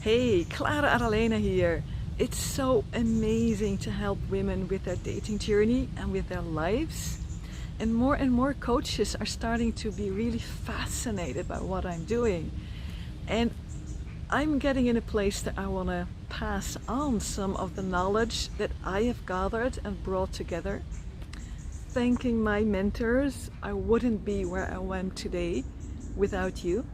Hey, Clara Aralena here. It's so amazing to help women with their dating journey and with their lives. And more coaches are starting to be really fascinated by what I'm doing. And I'm getting in a place that I want to pass on some of the knowledge that I have gathered and brought together. Thanking my mentors, I wouldn't be where I went today without you.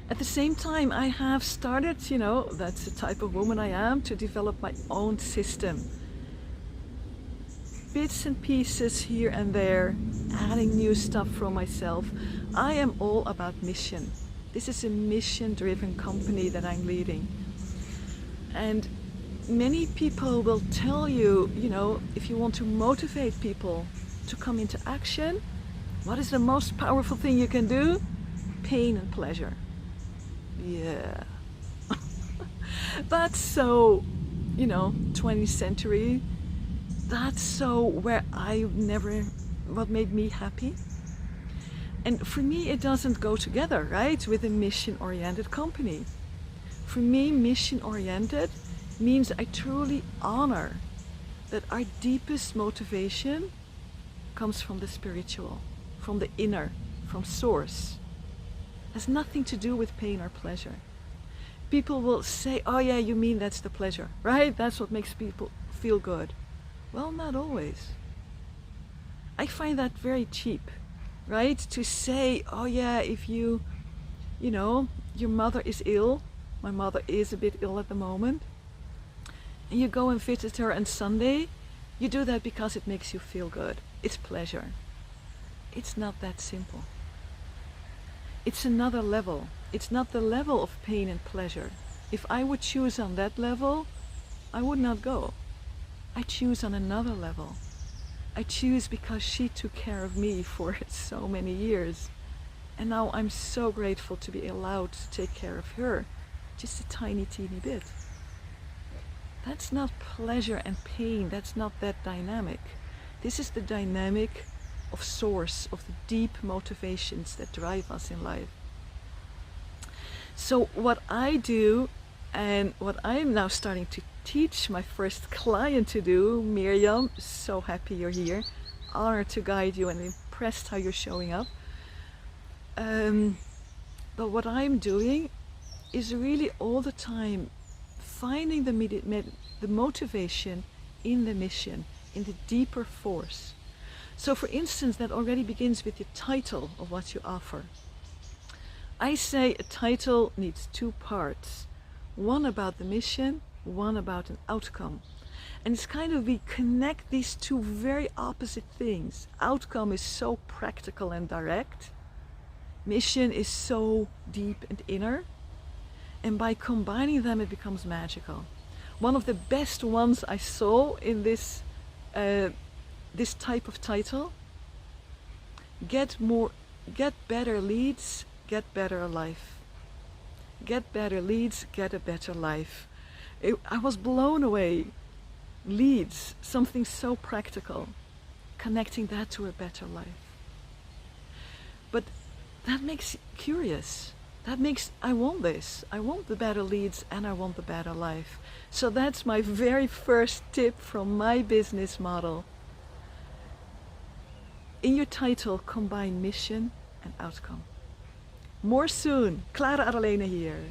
At the same time, I have started, that's the type of woman I am, to develop my own system. Bits and pieces here and there, adding new stuff from myself. I am all about mission. This is a mission-driven company that I'm leading. And many people will tell you, if you want to motivate people to come into action, what is the most powerful thing you can do? Pain and pleasure. Yeah. That's so, 20th century. That's so what made me happy. And for me, it doesn't go together, right, with a mission-oriented company. For me, mission-oriented means I truly honor that our deepest motivation comes from the spiritual, from the inner, from source. Has nothing to do with pain or pleasure. People will say, oh yeah, you mean that's the pleasure, right? That's what makes people feel good. Well, not always. I find that very cheap, right? To say, oh yeah, if your mother is ill, my mother is a bit ill at the moment, and you go and visit her on Sunday, you do that because it makes you feel good. It's pleasure. It's not that simple. It's another level. It's not the level of pain and pleasure. If I would choose on that level, I would not go. I choose on another level. I choose because she took care of me for so many years. And now I'm so grateful to be allowed to take care of her. Just a tiny, teeny bit. That's not pleasure and pain. That's not that dynamic. This is the dynamic of source, of the deep motivations that drive us in life. So what I do, and what I'm now starting to teach my first client to do, Miriam, so happy you're here, honored to guide you and impressed how you're showing up. But what I'm doing is really all the time finding the motivation in the mission, in the deeper force. So for instance, that already begins with the title of what you offer. I say a title needs two parts. One about the mission, one about an outcome. And it's we connect these two very opposite things. Outcome is so practical and direct. Mission is so deep and inner. And by combining them, it becomes magical. One of the best ones I saw in this type of title: get better leads, get better life. Get better leads, get a better life. I was blown away. Leads, something so practical, connecting that to a better life. But that makes curious. That makes, I want this. I want the better leads and I want the better life. So that's my very first tip from my business model. In your title, combine mission and outcome. More soon. Clara Aralena here.